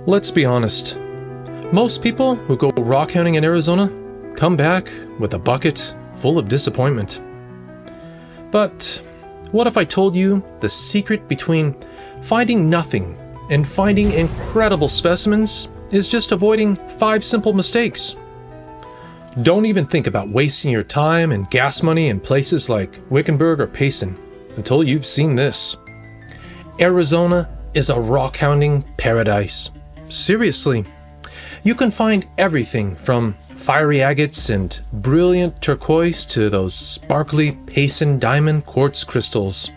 Let's be honest. Most people who go rockhounding in Arizona come back with a bucket full of disappointment. But what if I told you the secret between finding nothing and finding incredible specimens is just avoiding 5 simple mistakes? Don't even think about wasting your time and gas money in places like Wickenburg or Payson until you've seen this. Arizona is a rockhounding paradise. Seriously. You can find everything from fiery agates and brilliant turquoise to those sparkly Payson diamond quartz crystals.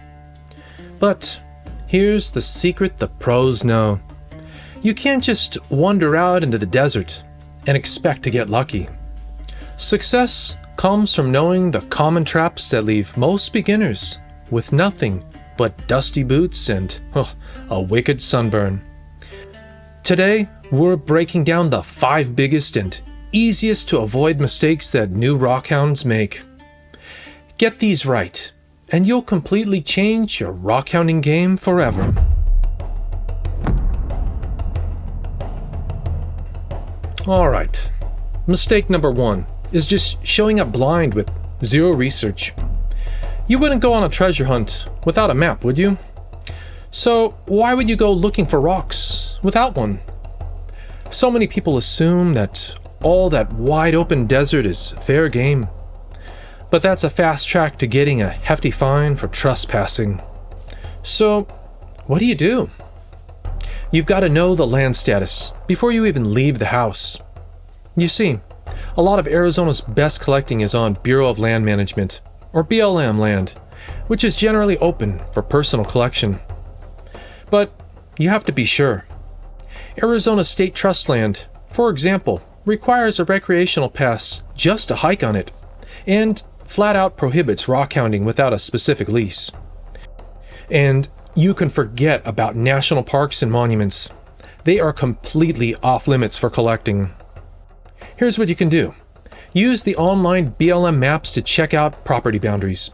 But here's the secret the pros know. You can't just wander out into the desert and expect to get lucky. Success comes from knowing the common traps that leave most beginners with nothing but dusty boots and a wicked sunburn. Today, we're breaking down the 5 biggest and easiest to avoid mistakes that new rockhounds make. Get these right, and you'll completely change your rockhounding game forever. Alright, mistake number 1 is just showing up blind with zero research. You wouldn't go on a treasure hunt without a map, would you? So why would you go looking for rocks without one? So many people assume that all that wide open desert is fair game. But that's a fast track to getting a hefty fine for trespassing. So what do? You've got to know the land status before you even leave the house. You see, a lot of Arizona's best collecting is on Bureau of Land Management, or BLM land, which is generally open for personal collection. But you have to be sure. Arizona State Trust land, for example, requires a recreational pass just to hike on it, and flat out prohibits rockhounding without a specific lease. And you can forget about national parks and monuments. They are completely off limits for collecting. Here's what you can do. Use the online BLM maps to check out property boundaries.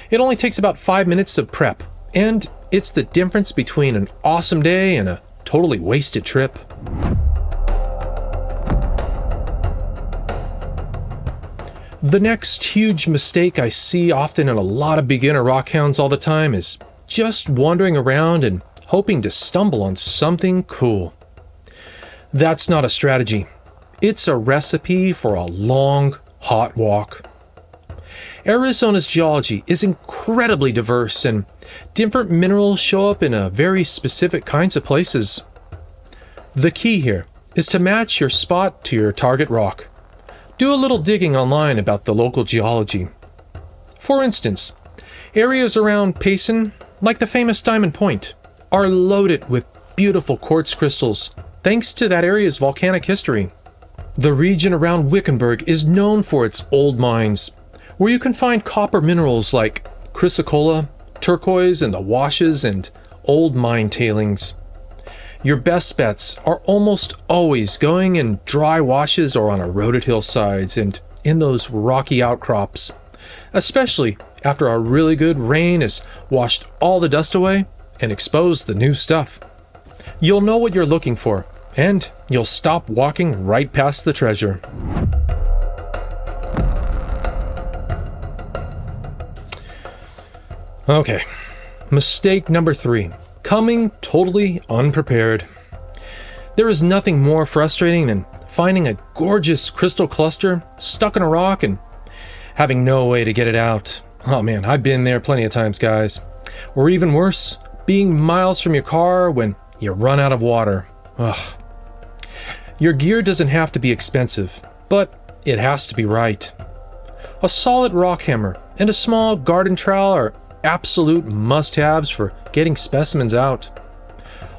It only takes about 5 minutes of prep, and it's the difference between an awesome day and a totally wasted trip. The next huge mistake I see often in a lot of beginner rockhounds all the time is just wandering around and hoping to stumble on something cool. That's not a strategy. It's a recipe for a long, hot walk. Arizona's geology is incredibly diverse, and different minerals show up in a very specific kinds of places. The key here is to match your spot to your target rock. Do a little digging online about the local geology. For instance, areas around Payson, like the famous Diamond Point, are loaded with beautiful quartz crystals thanks to that area's volcanic history. The region around Wickenburg is known for its old mines, where you can find copper minerals like chrysocolla, turquoise, and the washes and old mine tailings. Your best bets are almost always going in dry washes or on eroded hillsides and in those rocky outcrops, especially after a really good rain has washed all the dust away and exposed the new stuff. You'll know what you're looking for, and you'll stop walking right past the treasure. Okay, mistake number 3, coming totally unprepared. There is nothing more frustrating than finding a gorgeous crystal cluster stuck in a rock and having no way to get it out. Oh man, I've been there plenty of times, guys. Or even worse, being miles from your car when you run out of water. Ugh. Your gear doesn't have to be expensive, but it has to be right. A solid rock hammer and a small garden trowel are absolute must-haves for getting specimens out.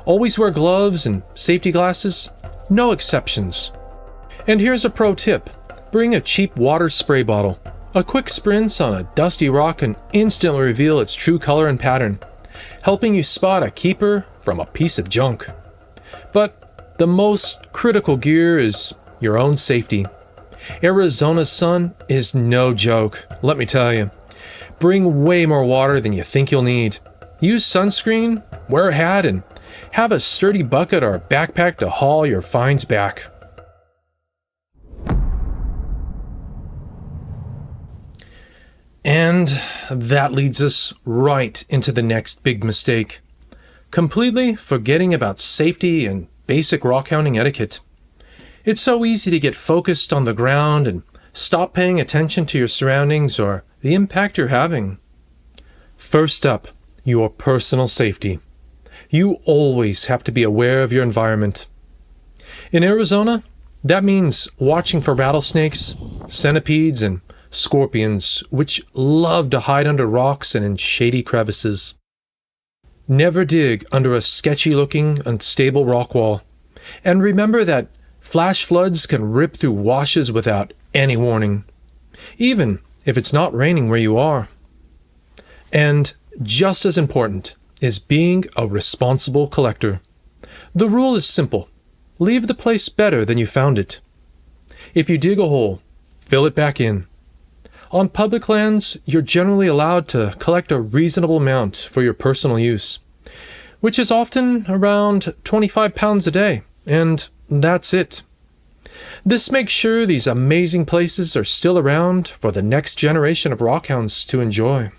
Always wear gloves and safety glasses, no exceptions. And here's a pro tip. Bring a cheap water spray bottle. A quick spritz on a dusty rock can instantly reveal its true color and pattern, helping you spot a keeper from a piece of junk. But the most critical gear is your own safety. Arizona's sun is no joke, let me tell you. Bring way more water than you think you'll need. Use sunscreen, wear a hat, and Have a sturdy bucket or backpack to haul your finds back. And that leads us right into the next big mistake. Completely forgetting about safety and basic rockhounding etiquette. It's so easy to get focused on the ground and stop paying attention to your surroundings or the impact you're having. First up, your personal safety. You always have to be aware of your environment. In Arizona, that means watching for rattlesnakes, centipedes, and scorpions, which love to hide under rocks and in shady crevices. Never dig under a sketchy-looking, unstable rock wall. And remember that flash floods can rip through washes without any warning, even if it's not raining where you are. And just as important is being a responsible collector. The rule is simple. Leave the place better than you found it. If you dig a hole, fill it back in. On public lands, you're generally allowed to collect a reasonable amount for your personal use, which is often around 25 pounds a day, and that's it. This makes sure these amazing places are still around for the next generation of rockhounds to enjoy.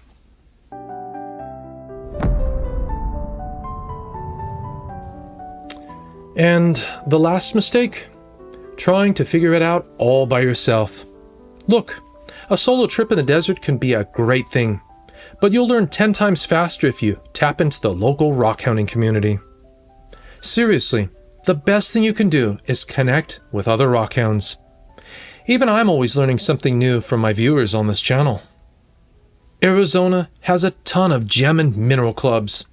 And the last mistake? Trying to figure it out all by yourself. Look, a solo trip in the desert can be a great thing, but you'll learn 10 times faster if you tap into the local rockhounding community. Seriously, the best thing you can do is connect with other rockhounds. Even I'm always learning something new from my viewers on this channel. Arizona has a ton of gem and mineral clubs,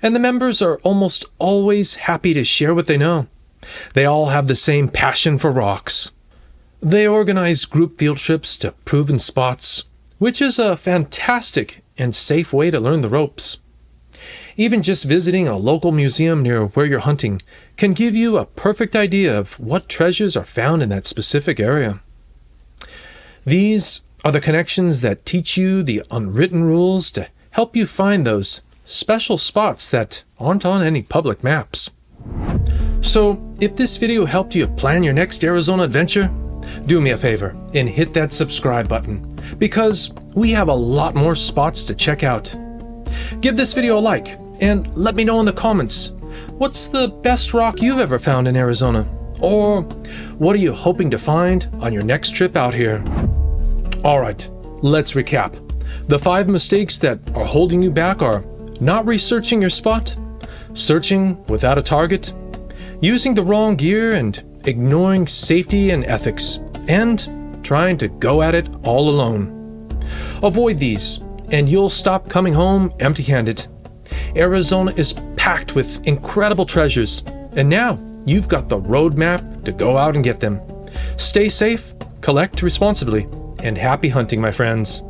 and the members are almost always happy to share what they know. They all have the same passion for rocks. They organize group field trips to proven spots, which is a fantastic and safe way to learn the ropes. Even just visiting a local museum near where you're hunting can give you a perfect idea of what treasures are found in that specific area. These are the connections that teach you the unwritten rules to help you find those special spots that aren't on any public maps. So, if this video helped you plan your next Arizona adventure, do me a favor and hit that subscribe button, because we have a lot more spots to check out. Give this video a like and let me know in the comments, what's the best rock you've ever found in Arizona? Or what are you hoping to find on your next trip out here? Alright, let's recap. The 5 mistakes that are holding you back are not researching your spot, searching without a target, using the wrong gear and ignoring safety and ethics, and trying to go at it all alone. Avoid these, and you'll stop coming home empty-handed. Arizona is packed with incredible treasures, and now you've got the roadmap to go out and get them. Stay safe, collect responsibly, and happy hunting, my friends.